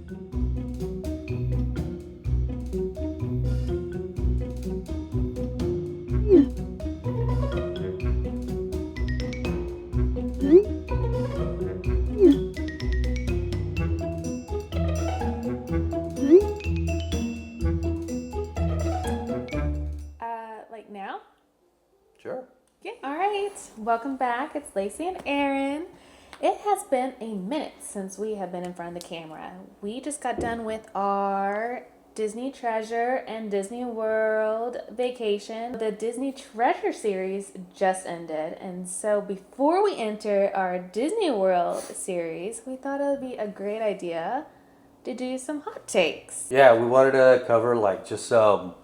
Like now? Sure. Yeah. All right. Welcome back. It's Lacey and Aaron. It has been a minute since we have been in front of the camera. We just got done with our Disney Treasure and Disney World vacation. The Disney Treasure series just ended, and so before we enter our Disney World series, we thought it would be a great idea to do some hot takes. Yeah, we wanted to cover like just some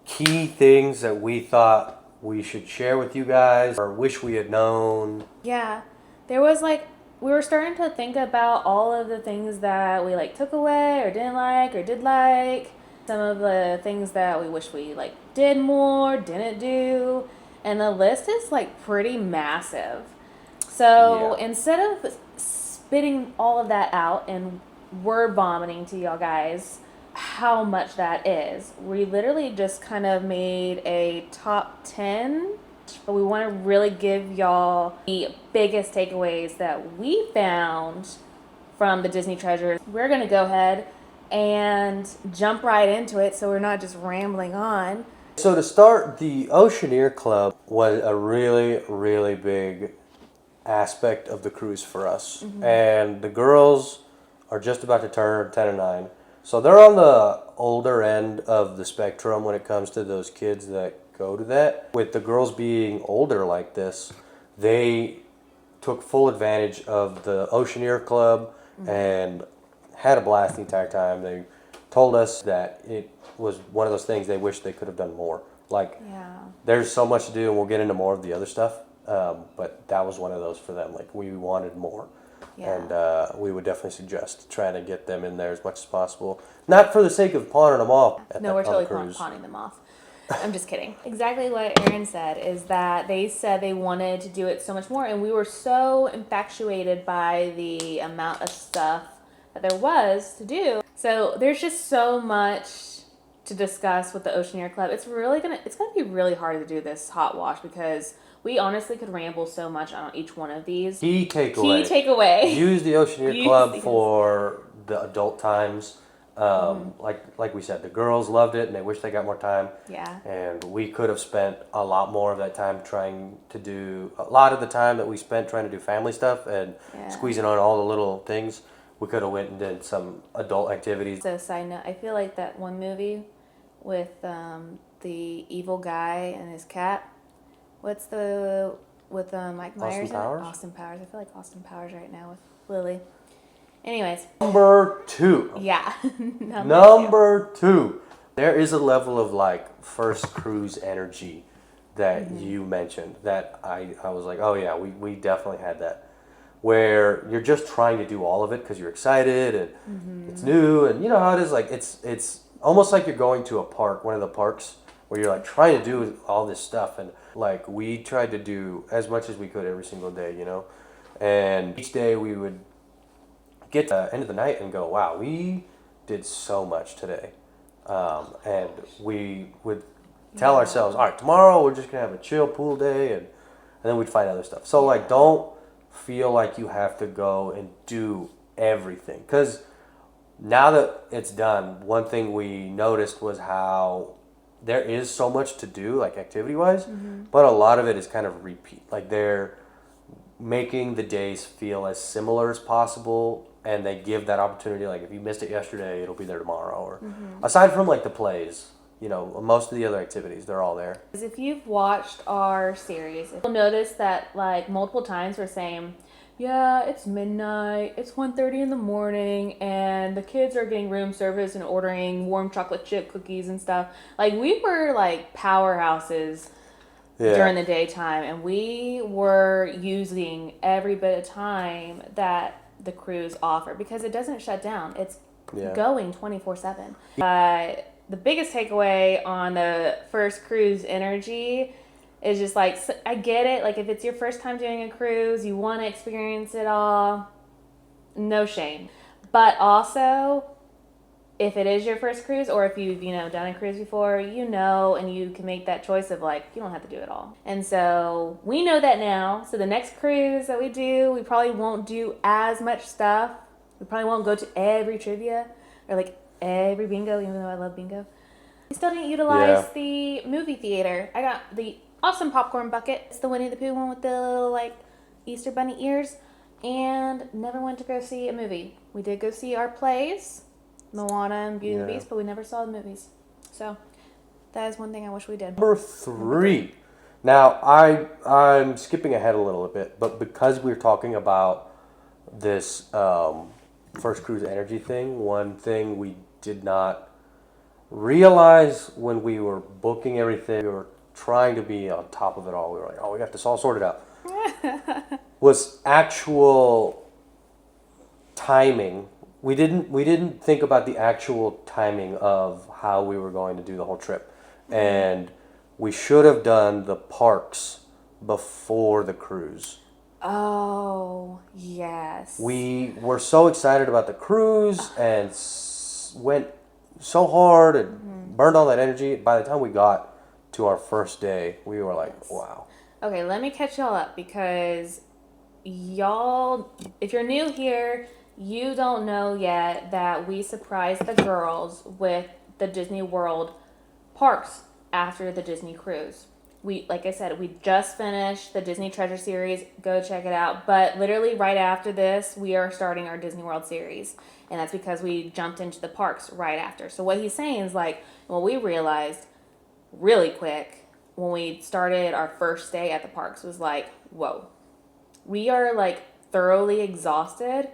key things that we thought we should share with you guys or wish we had known. Yeah, there was like, we were starting to think about all of the things that we like took away or didn't like or did like. Some of the things that we wish we like did more, didn't do. And the list is like pretty massive. So Yeah. instead of spitting all of that out and word vomiting to y'all guys how much that is, we literally just kind of made a top 10, but we want to really give y'all the biggest takeaways that we found from the Disney Treasures. We're going to go ahead and jump right into it so we're not just rambling on. So to start, the Oceaneer Club was a really, really big aspect of the cruise for us. Mm-hmm. And the girls are just about to turn 10 and 9. So they're on the older end of the spectrum when it comes to those kids that go to that. With the girls being older like this, they took full advantage of the Oceaneer Club and had a blast the entire time. They told us that it was one of those things they wish they could have done more. Like, there's so much to do, and we'll get into more of the other stuff, but that was one of those for them. Like, we wanted more. Yeah. And we would definitely suggest trying to get them in there as much as possible. Not for the sake of pawning them off. No, we're totally pawning them off. I'm just kidding. Exactly what Aaron said is that they said they wanted to do it so much more, and we were so infatuated by the amount of stuff that there was to do. So there's just so much to discuss with the Oceaneer Club. It's gonna be really hard to do this hot wash because we honestly could ramble so much on each one of these. Key takeaway. Use the Oceaneer Club for the adult times. Like we said, the girls loved it and they wish they got more time. Yeah. And we could have spent a lot more of that time trying to do, a lot of the time that we spent trying to do family stuff and squeezing on all the little things, we could have went and did some adult activities. So side note, I feel like that one movie with the evil guy and his cat. What's with Mike Myers? Austin Powers. I feel like Austin Powers right now with Lily. Anyways. Number 2. Yeah. Number 2. There is a level of like first cruise energy that you mentioned that I was like, oh yeah, we definitely had that. Where you're just trying to do all of it because you're excited and it's new and you know how it is. Like it's almost like you're going to a park, one of the parks where you're like trying to do all this stuff, and like we tried to do as much as we could every single day, you know, and each day we would get to the end of the night and go, wow, we did so much today, and we would tell ourselves, all right, tomorrow we're just gonna have a chill pool day, and then we'd find other stuff. So like, don't feel like you have to go and do everything, because now that it's done, one thing we noticed was how there is so much to do, like activity-wise, but a lot of it is kind of repeat. Like they're making the days feel as similar as possible, and they give that opportunity. Like if you missed it yesterday, it'll be there tomorrow. Or aside from like the plays, you know, most of the other activities, they're all there. If you've watched our series, you'll notice that like multiple times we're saying, yeah, it's midnight, it's 1:30 in the morning, and the kids are getting room service and ordering warm chocolate chip cookies and stuff. Like, we were, like, powerhouses during the daytime, and we were using every bit of time that the cruise offered because it doesn't shut down. It's going 24/7. The biggest takeaway on the first cruise energy is just like, I get it. Like, if it's your first time doing a cruise, you want to experience it all, no shame. But also, if it is your first cruise, or if you've, done a cruise before, and you can make that choice of like, you don't have to do it all. And so we know that now. So the next cruise that we do, we probably won't do as much stuff. We probably won't go to every trivia or like every bingo, even though I love bingo. We still didn't utilize the movie theater. I got the awesome popcorn bucket. It's the Winnie the Pooh one with the little like Easter bunny ears. And never went to go see a movie. We did go see our plays, Moana and Beauty and the Beast, but we never saw the movies. So that is one thing I wish we did. Number three. Now, I'm skipping ahead a little bit, but because we're talking about this first cruise energy thing, one thing we did not realize when we were booking everything, we were trying to be on top of it all. We were like, oh, we got this all sorted out. Was actual timing. We didn't think about the actual timing of how we were going to do the whole trip. And we should have done the parks before the cruise. Oh, yes. We were so excited about the cruise and went so hard and burned all that energy. By the time we got to our first day, we were like, wow. Okay, let me catch y'all up because y'all, if you're new here, you don't know yet that we surprised the girls with the Disney World parks after the Disney cruise. Like I said, we just finished the Disney Treasure series. Go check it out. But literally right after this, we are starting our Disney World series. And that's because we jumped into the parks right after. So what he's saying is like, well, we realized really quick when we started our first day at the parks was like, whoa, we are like thoroughly exhausted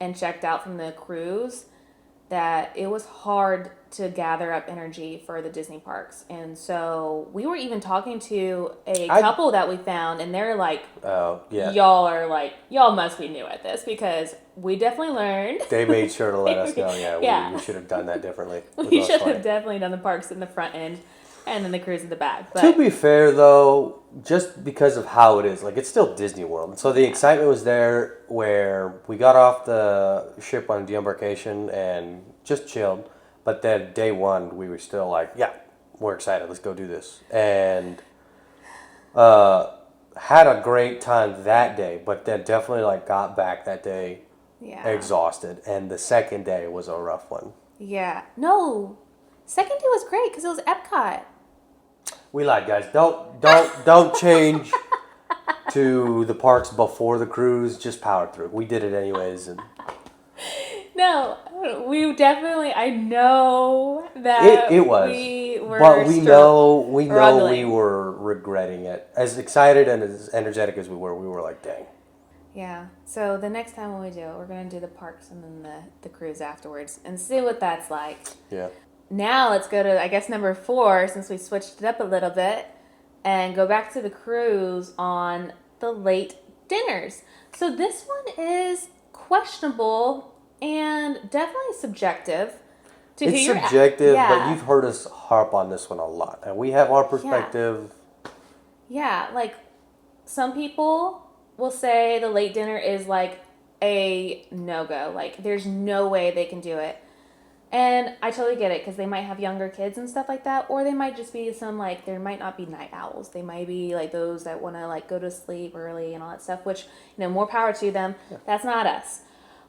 and checked out from the cruise that it was hard to gather up energy for the Disney parks. And so we were even talking to a couple that we found, and they're like, y'all must be new at this because we definitely learned. They made sure to let us know. We should have done that differently. We should have definitely done the parks in the front end and then the cruise in the back. But to be fair, though, just because of how it is, like it's still Disney World. So the excitement was there where we got off the ship on the Embarkation and just chilled. But then day one, we were still like, yeah, we're excited. Let's go do this. And had a great time that day. But then definitely like got back that day exhausted. And the second day was a rough one. Yeah. No. Second day was great because it was Epcot. We lied, guys. Don't change to the parks before the cruise. Just power through. We did it anyways. And no, we definitely. I know that it was. We were, but we know we were regretting it. As excited and as energetic as we were like, dang. Yeah. So the next time when we do it, we're gonna do the parks and then the cruise afterwards and see what that's like. Yeah. Now let's go to, I guess, number 4, since we switched it up a little bit, and go back to the cruise on the late dinners. So this one is questionable and definitely subjective. It's subjective, but you've heard us harp on this one a lot. And we have our perspective. Yeah, like some people will say the late dinner is like a no-go. Like there's no way they can do it. And I totally get it because they might have younger kids and stuff like that, or they might just be some like there might not be night owls. They might be like those that want to like go to sleep early and all that stuff. Which more power to them. Yeah. That's not us.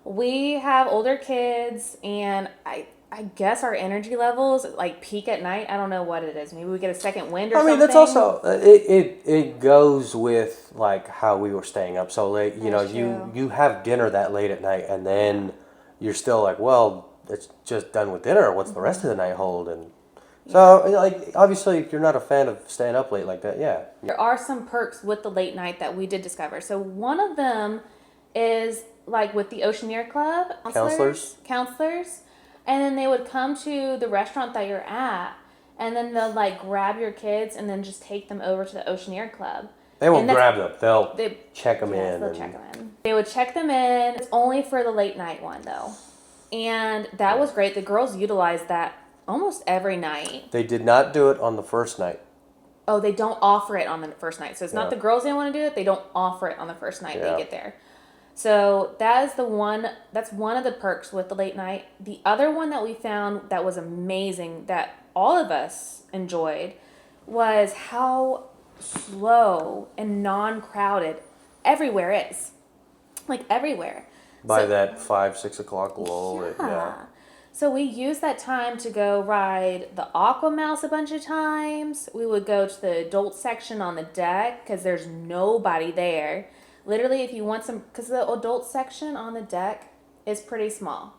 We have older kids, and I guess our energy levels like peak at night. I don't know what it is. Maybe we get a second wind or something. I mean, that's also it goes with like how we were staying up so late. You have dinner that late at night, and then you're still like, well, it's just done with dinner. What's the rest of the night hold? And so, like, obviously, if you're not a fan of staying up late like that, yeah. There are some perks with the late night that we did discover. So one of them is like with the Oceaneer Club counselors, and then they would come to the restaurant that you're at, and then they'll like grab your kids and then just take them over to the Oceaneer Club. They won't grab them. They'll check them in. They'll check them in. They would check them in. It's only for the late night one though. And that was great. The girls utilized that almost every night. They did not do it on the first night. Oh, they don't offer it on the first night. So it's not the girls didn't want to do it. They don't offer it on the first night they get there. So that is the one. That's one of the perks with the late night. The other one that we found that was amazing that all of us enjoyed was how slow and non-crowded everywhere is. Like everywhere. By So, that 5-6 o'clock lull, yeah. So we used that time to go ride the Aqua Mouse a bunch of times. We would go to the adult section on the deck because there's nobody there. Literally, if you want some, because the adult section on the deck is pretty small.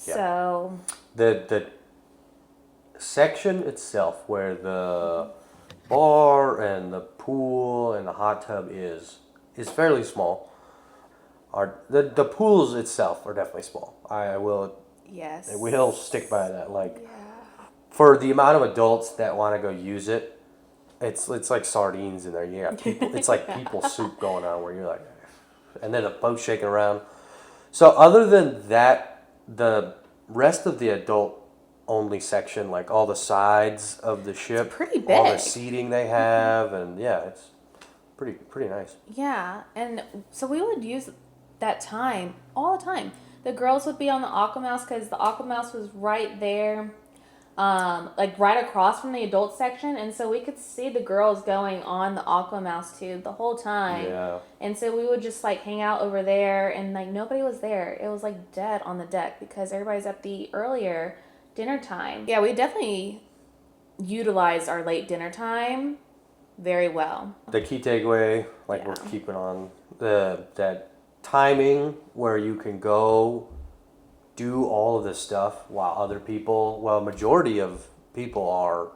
Yeah. So The section itself where the bar and the pool and the hot tub is fairly small. The pools itself are definitely small. I will stick by that. Like for the amount of adults that want to go use it, it's like sardines in there. Yeah, people. It's like people soup going on where you're like, and then the boat shaking around. So other than that, the rest of the adult only section, like all the sides of the ship, it's pretty big. all the seating they have, and yeah, it's pretty nice. Yeah, and so we would use that time all the time. The girls would be on the Aqua Mouse because the Aqua Mouse was right there, like right across from the adult section, and so we could see the girls going on the Aqua Mouse tube the whole time. Yeah. And so we would just like hang out over there, and like nobody was there. It was like dead on the deck because everybody's at the earlier dinner time. Yeah, we definitely utilized our late dinner time very well. The key takeaway, like we're keeping on that timing where you can go do all of this stuff while other people, majority of people are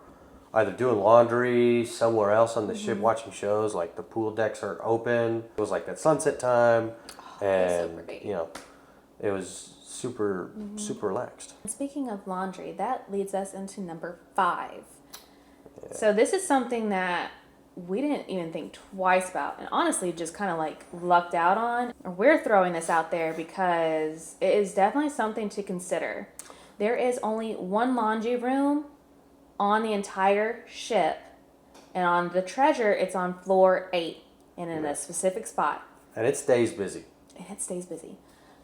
either doing laundry somewhere else on the ship, watching shows. Like the pool decks are open. It was like that sunset time, and it was super relaxed. Speaking of laundry, that leads us into number 5. Yeah. So this is something that we didn't even think twice about, and honestly just kind of like lucked out on. We're throwing this out there because it is definitely something to consider. There is only one laundry room on the entire ship, and on the Treasure it's on floor 8 and in a specific spot. And it stays busy.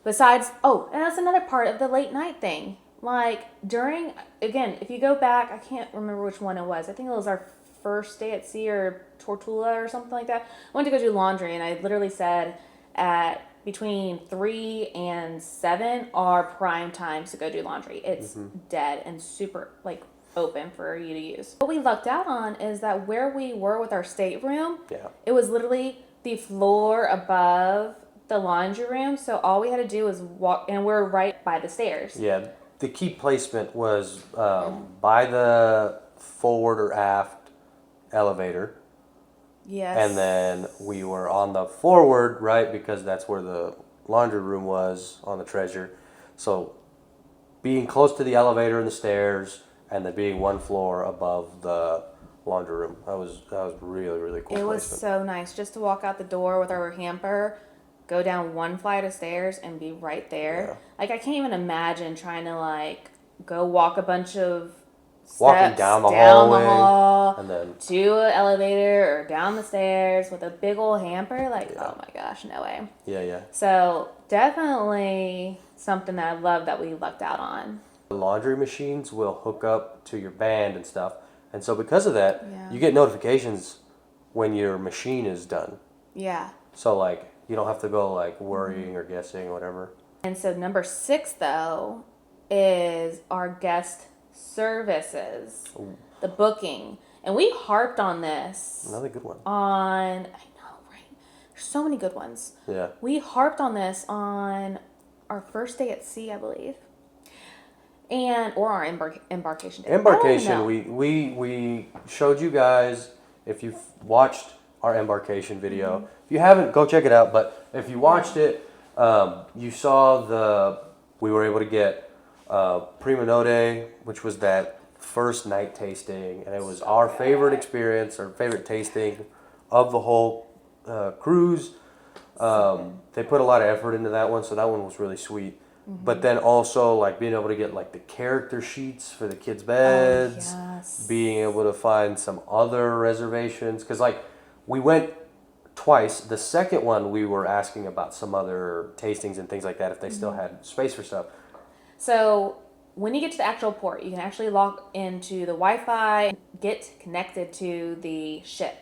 Besides, and that's another part of the late night thing. Like again, if you go back, I can't remember which one it was. I think it was our first day at sea or Tortula or something like that. I went to go do laundry, and I literally said at between 3 and 7 are prime times to go do laundry. It's dead and super like open for you to use. What we lucked out on is that where we were with our stateroom, it was literally the floor above the laundry room, so all we had to do was walk, and we're right by the stairs. Yeah, the key placement was by the forward or aft elevator. Yes. And then we were on the forward, right, because that's where the laundry room was on the Treasure. So being close to the elevator and the stairs, and then being one floor above the laundry room, that was really, really cool. It was so nice just to walk out the door with our hamper, go down one flight of stairs, and be right there. Yeah. Like I can't even imagine trying to like go walk a bunch of walking down the hall and then to an elevator or down the stairs with a big old hamper. Like, oh my gosh, no way. Yeah. So definitely something that I love that we lucked out on. The laundry machines will hook up to your band and stuff. And so because of that, you get notifications when your machine is done. Yeah. So like you don't have to go like worrying or guessing or whatever. And so number 6 though is our guest services. Ooh. The booking. And we harped on this. Another good one. I know, right? There's so many good ones. Yeah. We harped on this on our first day at sea, I believe. Or our embarkation day. Embarkation, we showed you guys, if you've watched our embarkation video. If you haven't, go check it out. But if you watched it, you saw we were able to get Prima Notte, which was that first night tasting, and it was our favorite experience, our favorite tasting of the whole cruise. They put a lot of effort into that one, so that one was really sweet. But then also like being able to get like the character sheets for the kids' beds, being able to find some other reservations, because like we went twice. The second one, we were asking about some other tastings and things like that, if they still had space for stuff. So when you get to the actual port, you can actually log into the Wi-Fi, get connected to the ship.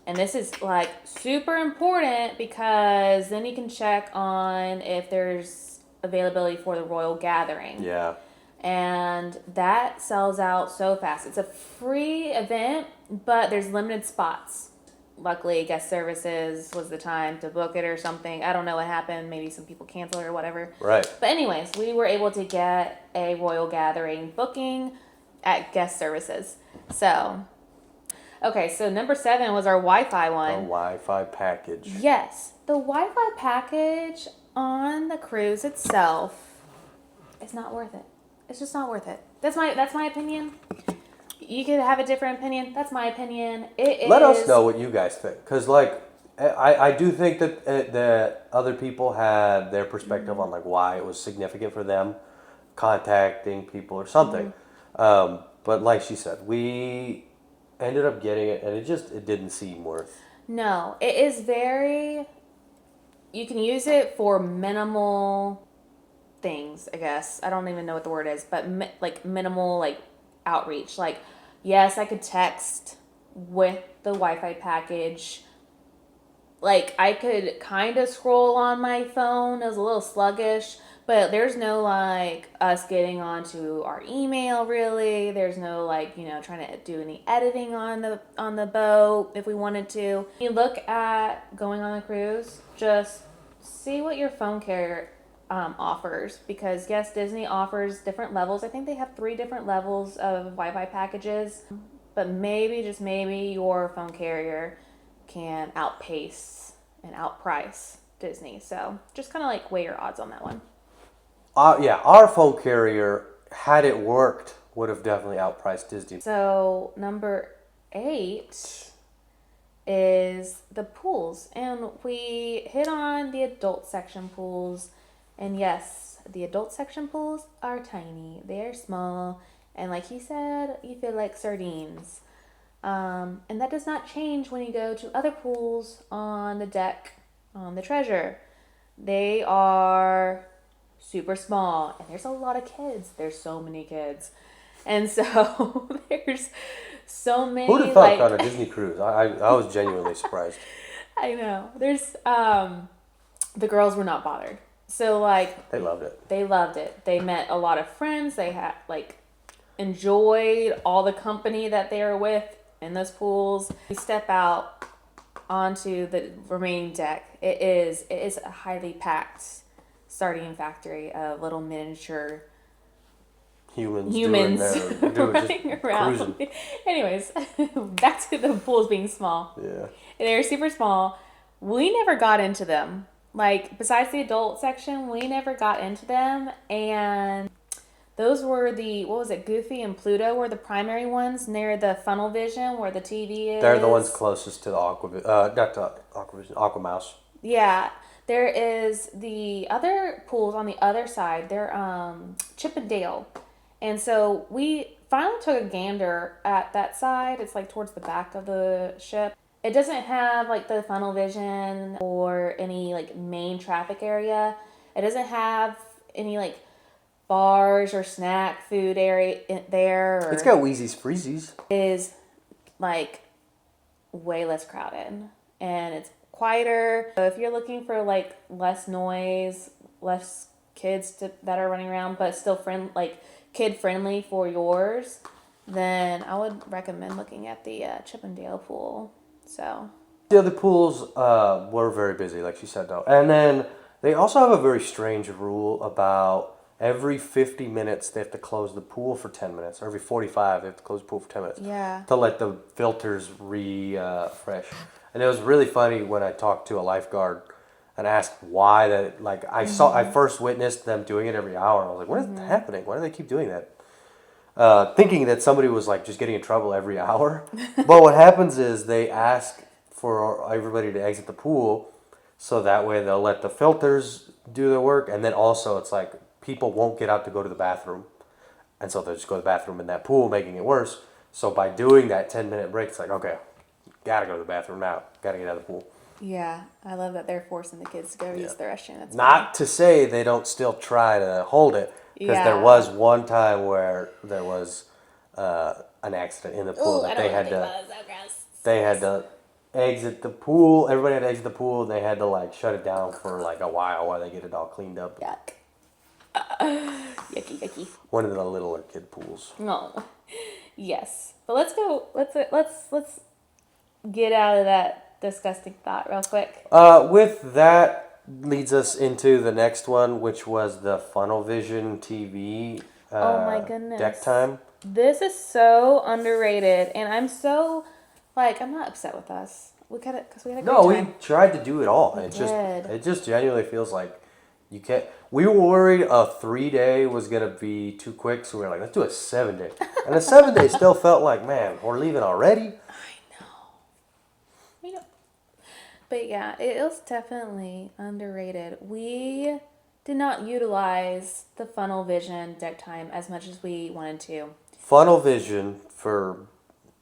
And this is like super important because then you can check on if there's availability for the Royal Gathering. Yeah. And that sells out so fast. It's a free event, but there's limited spots. Luckily, guest services was the time to book it or something. I don't know what happened. Maybe some people canceled it or whatever. Right. But anyways, we were able to get a Royal Gathering booking at guest services. So, okay, so number 7 was our Wi-Fi one. A Wi-Fi package. Yes. The Wi-Fi package on the cruise itself is not worth it. It's just not worth it. That's my opinion. You could have a different opinion. That's my opinion. Let us know what you guys think, because like I do think that other people had their perspective on like why it was significant for them contacting people or something. But like she said, we ended up getting it, and it didn't seem worth. No, it is very. You can use it for minimal things, I guess. I don't even know what the word is, but like minimal like outreach. Like, yes, I could text with the Wi-Fi package. Like, I could kind of scroll on my phone. It was a little sluggish, but there's no like us getting onto our email really. There's no like, trying to do any editing on the boat if we wanted to. You look at going on a cruise, just see what your phone carrier offers, because yes, Disney offers different levels. I think they have 3 different levels of Wi-Fi packages, but maybe, just maybe, your phone carrier can outpace and outprice Disney. So just kind of like weigh your odds on that one. Yeah, our phone carrier, had it worked, would have definitely outpriced Disney. So number 8 is the pools, and we hit on the adult section pools. And yes, the adult section pools are tiny. They are small. And like he said, you feel like sardines. And that does not change when you go to other pools on the deck, on the Treasure. They are super small. And there's a lot of kids. There's so many kids. And so there's so many. Who'd have thought on a Disney cruise? I was genuinely surprised. I know. There's, the girls were not bothered. So, like... They loved it. They loved it. They met a lot of friends. They had, like, enjoyed all the company that they were with in those pools. You step out onto the remaining deck. It is a highly packed sardine factory of little miniature humans doing running around. Cruising. Anyways, back to the pools being small. Yeah. They're super small. We never got into them. Like, besides the adult section, we never got into them. And those were Goofy and Pluto were the primary ones near the funnel vision where the TV is. They're the ones closest to the Aquamouse. Yeah. There is the other pools on the other side. They're Chip and Dale. And so we finally took a gander at that side. It's like towards the back of the ship. It doesn't have like the funnel vision or any like main traffic area. It doesn't have any like bars or snack food area there. It's got Wheezy's Freezies. It is like way less crowded and it's quieter. So if you're looking for like less noise, less kids that are running around, but still kid friendly for yours, then I would recommend looking at the Chip and Dale pool. So the other pools were very busy, like she said, though. And then they also have a very strange rule about every 50 minutes they have to close the pool for 10 minutes. Or every 45 they have to close the pool for 10 minutes. Yeah. To let the filters refresh. And it was really funny when I talked to a lifeguard and asked why that. Like I first witnessed them doing it every hour. And I was like, what is happening? Why do they keep doing that? Thinking that somebody was like just getting in trouble every hour. But what happens is they ask for everybody to exit the pool so that way they'll let the filters do their work. And then also it's like people won't get out to go to the bathroom. And so they'll just go to the bathroom in that pool, making it worse. So by doing that 10-minute break, it's like, okay, gotta go to the bathroom now. Gotta get out of the pool. Yeah, I love that they're forcing the kids to go use the restroom. That's Not to say they don't still try to hold it, because there Yeah. was one time where there was an accident in the pool that they had to exit the pool. Everybody had to exit the pool. And they had to like shut it down for like a while they get it all cleaned up. Yuck. Yucky, yucky. One of the littler kid pools. No. Yes. But let's go. Let's get out of that disgusting thought real quick. With that leads us into the next one, which was the Funnel Vision TV. Oh my goodness. Deck time. This is so underrated, and I'm so like I'm not upset with us. We got it because we had a great time. We tried to do it all. It just genuinely feels like you can't. We were worried a 3-day was gonna be too quick, so we were like, let's do a 7-day. And a 7-day still felt like, man, we're leaving already. I know. But yeah, it was definitely underrated. We did not utilize the Funnel Vision deck time as much as we wanted to. Funnel Vision, for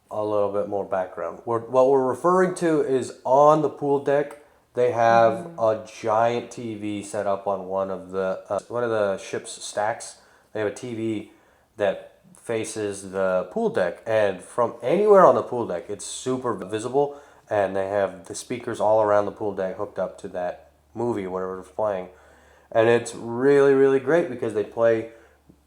a little bit more background, what we're referring to is on the pool deck. They have a giant TV set up on one of the ship's stacks. They have a TV that faces the pool deck, and from anywhere on the pool deck, it's super visible. And they have the speakers all around the pool deck hooked up to that movie, whatever it's playing, and it's really, really great because they play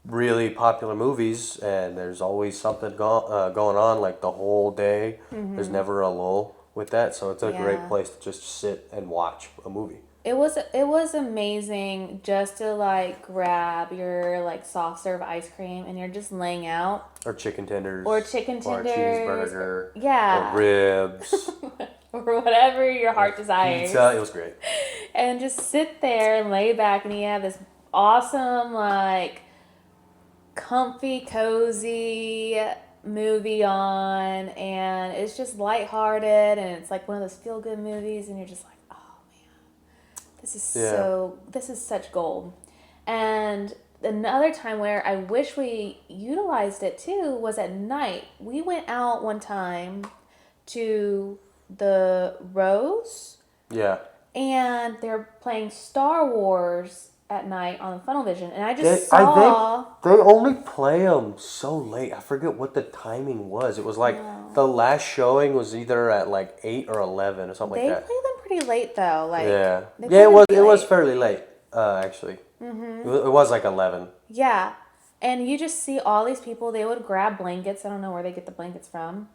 really popular movies, and there's always something going on like the whole day. There's never a lull with that, so it's a great place to just sit and watch a movie. It was amazing just to like grab your like soft serve ice cream and you're just laying out. Or chicken tenders. Or chicken tenders. Or a cheeseburger. Yeah. Or ribs. Or whatever your heart desires. Pizza. It was great. And just sit there and lay back, and you have this awesome like comfy, cozy movie on, and it's just lighthearted, and it's like one of those feel-good movies, and you're just like, this is such gold. And another time where I wish we utilized it too was at night. We went out one time to the Rose. Yeah. And they're playing Star Wars at night on the Funnel Vision. And I just saw... They only play them so late. I forget what the timing was. It was like the last showing was either at like 8 or 11 or something like that. They play them pretty late though. Like it was fairly late, actually. Mm-hmm. It was like 11. Yeah. And you just see all these people. They would grab blankets. I don't know where they get the blankets from.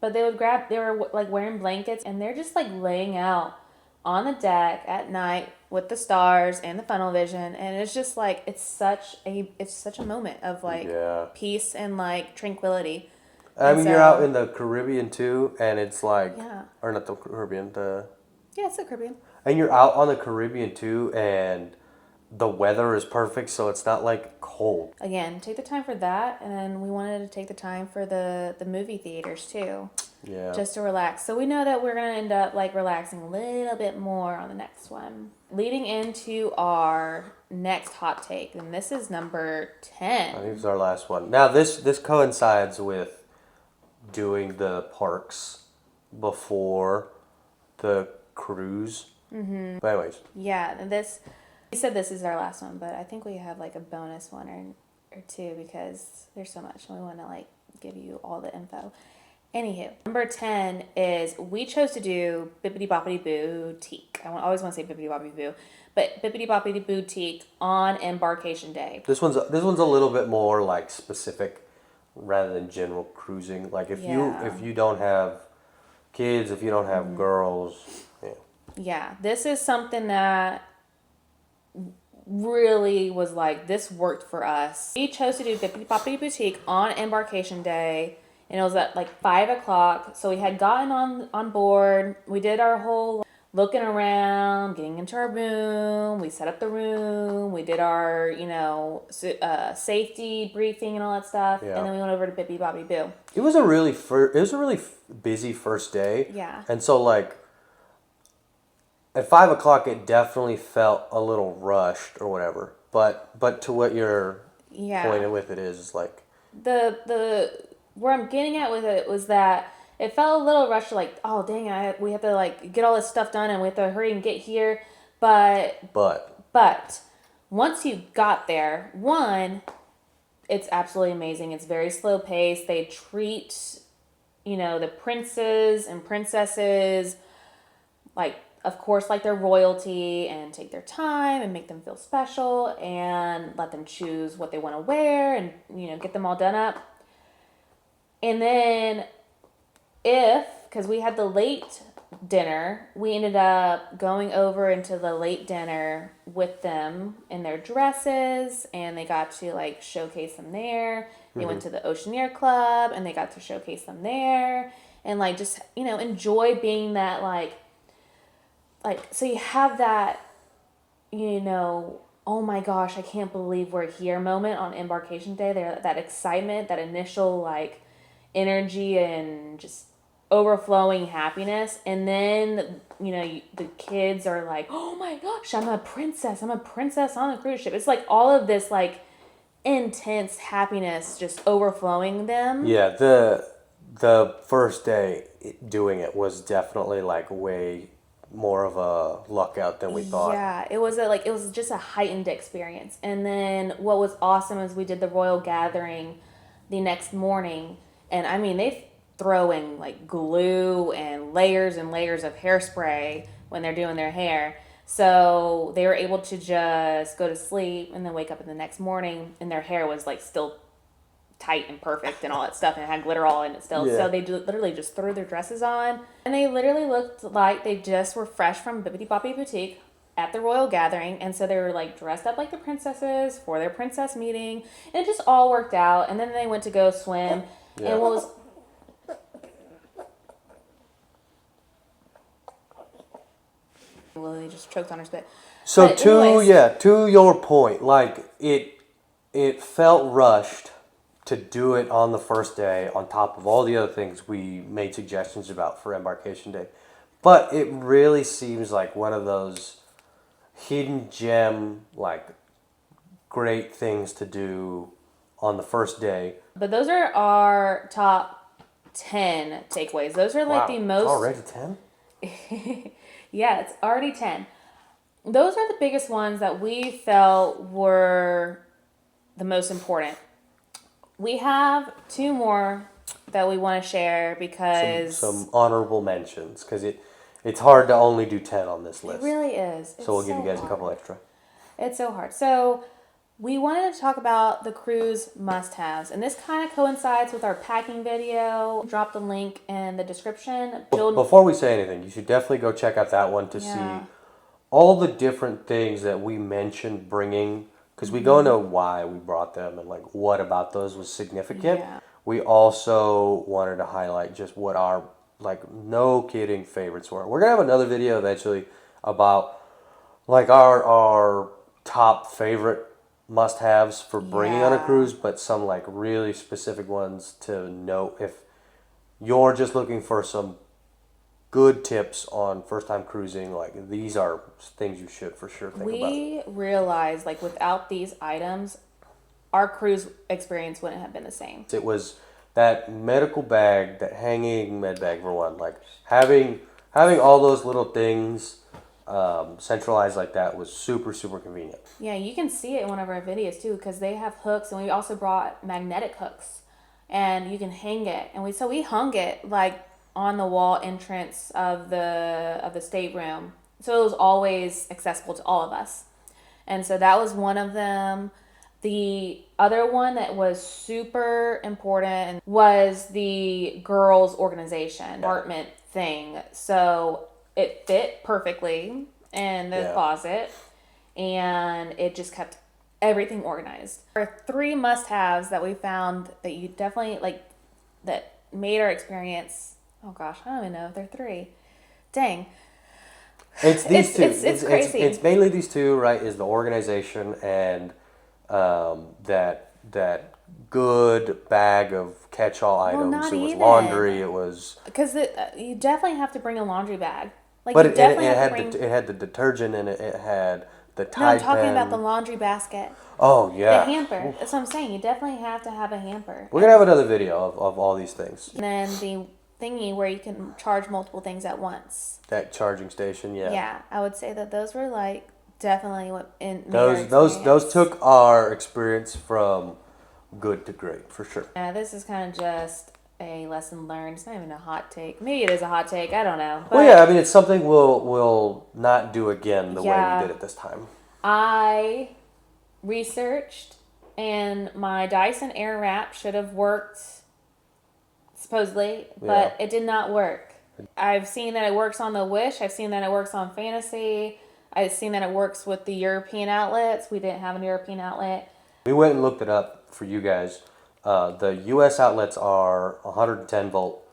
But they were like wearing blankets, and they're just like laying out on the deck at night with the stars and the Funnel Vision, and it's just like it's such a moment of like peace and like tranquility. I mean, you're out in the Caribbean too, and it's like or not the Caribbean, it's the Caribbean. And you're out on the Caribbean too, and the weather is perfect, so it's not like cold. Again, take the time for that, and then we wanted to take the time for the movie theaters too. Yeah. Just to relax. So we know that we're going to end up like relaxing a little bit more on the next one. Leading into our next hot take, and this is number 10. I think it's our last one. Now this coincides with doing the parks before the cruise. Mm-hmm. But anyways. Yeah, we said this is our last one, but I think we have like a bonus one or two because there's so much and we want to like give you all the info. Anywho, number 10 is we chose to do Bibbidi Bobbidi Boutique. I always want to say Bibbidi Bobbidi Boo, but Bibbidi Bobbidi Boutique on Embarkation Day. This one's a little bit more like specific rather than general cruising. Like if you don't have kids, if you don't have girls, Yeah, this is something that really was like this worked for us. We chose to do Bibbidi Bobbidi Boutique on Embarkation Day. And it was at like 5 o'clock. So we had gotten on board. We did our whole looking around, getting into our room. We set up the room. We did our, safety briefing and all that stuff. Yeah. And then we went over to Bibbidi Bobbidi Boo. It was a really busy first day. Yeah. And so like at 5 o'clock, it definitely felt a little rushed or whatever. But to what you're pointing with it is like the where I'm getting at with it was that it felt a little rushed, like, oh dang, we have to like get all this stuff done and we have to hurry and get here. But once you got there, one, it's absolutely amazing. It's very slow paced. They treat, the princes and princesses like, of course, like their royalty, and take their time and make them feel special and let them choose what they want to wear and, get them all done up. And then because we had the late dinner, we ended up going over into the late dinner with them in their dresses, and they got to like showcase them there. They went to the Oceaneer Club and they got to showcase them there, and like just, enjoy being that like, so you have that, oh my gosh, I can't believe we're here moment on Embarkation Day. There, that excitement, that initial like energy and just overflowing happiness. And then, the kids are like, oh my gosh, I'm a princess on a cruise ship. It's like all of this like intense happiness just overflowing them. Yeah, the first day doing it was definitely like way more of a luck out than we thought. Yeah, it was just a heightened experience. And then what was awesome is we did the royal gathering the next morning, and I mean they throw in like glue and layers of hairspray when they're doing their hair. So they were able to just go to sleep and then wake up in the next morning and their hair was like still tight and perfect and all that stuff, and it had glitter all in it still. Yeah. So they literally just threw their dresses on, and they literally looked like they just were fresh from Bibbidi Bobbidi Boutique at the royal gathering. And so they were like dressed up like the princesses for their princess meeting, and it just all worked out. And then they went to go swim. Yeah. And what was Lily just choked on her spit. So to your point, like it felt rushed to do it on the first day on top of all the other things we made suggestions about for Embarkation Day. But it really seems like one of those hidden gem, like, great things to do on the first day. But those are our top 10 takeaways. Those are like the most... It's already 10? Yeah, it's already 10. Those are the biggest ones that we felt were the most important. We have 2 more that we want to share because... Some honorable mentions, because it's hard to only do 10 on this list. It really is. So we'll give you guys a couple extra. It's so hard. So we wanted to talk about the cruise must-haves, and this kind of coincides with our packing video. Drop the link in the description. Before we say anything, you should definitely go check out that one to see all the different things that we mentioned bringing, because we go into why we brought them and like what about those was significant. Yeah. We also wanted to highlight just what our like no kidding favorites were. We're gonna have another video eventually about like our top favorite must-haves for bringing on a cruise, but some like really specific ones to note if you're just looking for some good tips on first-time cruising. Like these are things you should for sure think about. We realized like without these items, our cruise experience wouldn't have been the same. It was that medical bag, that hanging med bag for one, like having all those little things centralized like that was super, super convenient. Yeah, you can see it in one of our videos too, because they have hooks, and we also brought magnetic hooks, and you can hang it. And we hung it like on the wall entrance of the stateroom, so it was always accessible to all of us. And so that was one of them. The other one that was super important was the girls' organization apartment thing. So it fit perfectly in the closet, and it just kept everything organized. There are 3 must-haves that we found that you definitely like that made our experience. Oh gosh, I don't even know if they're 3. Dang. It's these 2. It's crazy. It's mainly these 2, right? Is the organization and that good bag of catch-all items. It was laundry. It was because you definitely have to bring a laundry bag. Like, but it had the detergent in it. It had the Tide pen. No, I'm talking about the laundry basket. Oh yeah, the hamper. That's what I'm saying. You definitely have to have a hamper. We're gonna have another video of all these things. And then the thingy where you can charge multiple things at once. That charging station, yeah. Yeah, I would say that those were like definitely what in Those took our experience from good to great for sure. Yeah, this is kind of just a lesson learned. It's not even a hot take. Maybe it is a hot take. I don't know. But Well, yeah, I mean, it's something we'll not do again the way we did it this time. I researched, and my Dyson Airwrap should have worked, supposedly, but it did not work. I've seen that it works on the Wish. I've seen that it works on Fantasy. I've seen that it works with the European outlets. We didn't have an European outlet. We went and looked it up for you guys. The U.S. outlets are 110 volt,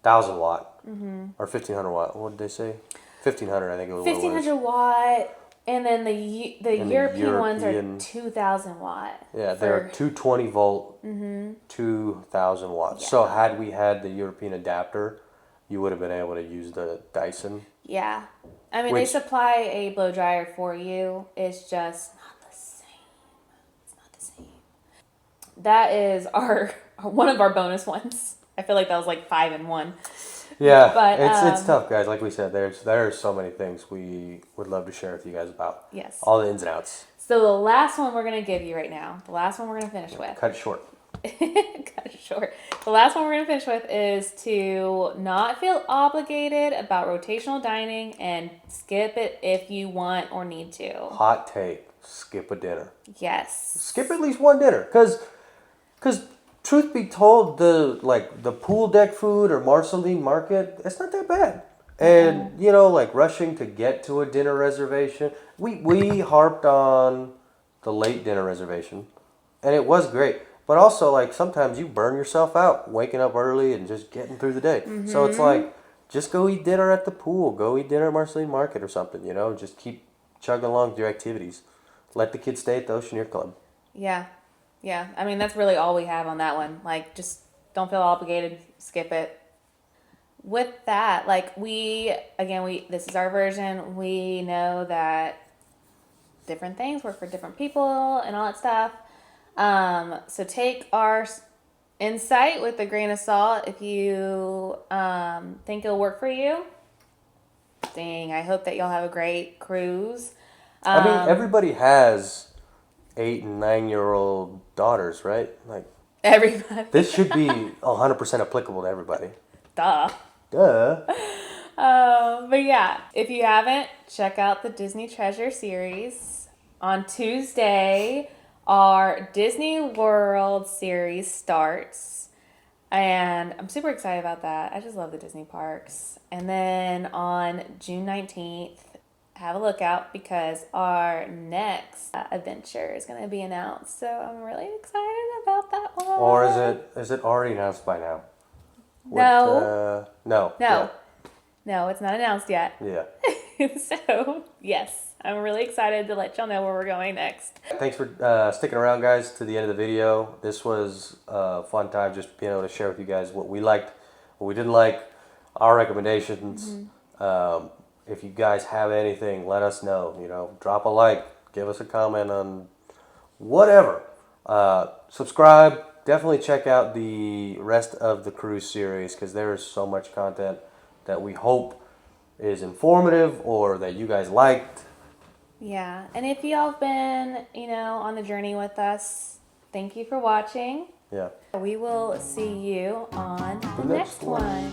1,000 watt, or 1,500 watt. What did they say? 1,500, I think it was. 1,500 watt, and then the European ones are 2,000 watt. Yeah, they're 220 volt, 2,000 watts. Yeah. So had we had the European adapter, you would have been able to use the Dyson. Yeah. I mean, they supply a blow dryer for you. It's just not the same. It's not the same. That is one of our bonus ones. I feel like that was like 5 in 1. Yeah, but it's tough, guys. Like we said, there's so many things we would love to share with you guys about. Yes. All the ins and outs. So the last one we're going to give you right now, the last one we're going to finish with. Cut it short. Cut it short. The last one we're going to finish with is to not feel obligated about rotational dining and skip it if you want or need to. Hot take. Skip a dinner. Yes. Skip at least one dinner. Because truth be told, the pool deck food or Marceline Market, it's not that bad. And, rushing to get to a dinner reservation. We harped on the late dinner reservation. And it was great. But also, sometimes you burn yourself out waking up early and just getting through the day. Mm-hmm. So it's just go eat dinner at the pool. Go eat dinner at Marceline Market or something, Just keep chugging along with your activities. Let the kids stay at the Oceaneer Club. Yeah. Yeah. I mean, that's really all we have on that one. Just don't feel obligated. Skip it. With that, this is our version. We know that different things work for different people and all that stuff. So take our insight with a grain of salt. If you think it'll work for you, dang, I hope that y'all have a great cruise. Everybody has 8 and 9-year-old daughters, right? Everybody. This should be 100% applicable to everybody. Duh. But yeah, if you haven't, check out the Disney Treasure series. On Tuesday, our Disney World series starts, and I'm super excited about that. I just love the Disney parks. And then on June 19th, have a look out because our next adventure is going to be announced. So I'm really excited about that one. Or is it already announced by now? No. No. Yeah. No, it's not announced yet. Yeah. So, yes. I'm really excited to let y'all know where we're going next. Thanks for sticking around, guys, to the end of the video. This was a fun time just being able to share with you guys what we liked, what we didn't like, our recommendations. Mm-hmm. If you guys have anything, let us know. Drop a like, give us a comment on whatever. Subscribe. Definitely check out the rest of the cruise series because there is so much content that we hope is informative or that you guys liked. Yeah, and if y'all have been, on the journey with us, thank you for watching. Yeah. We will see you on the next one.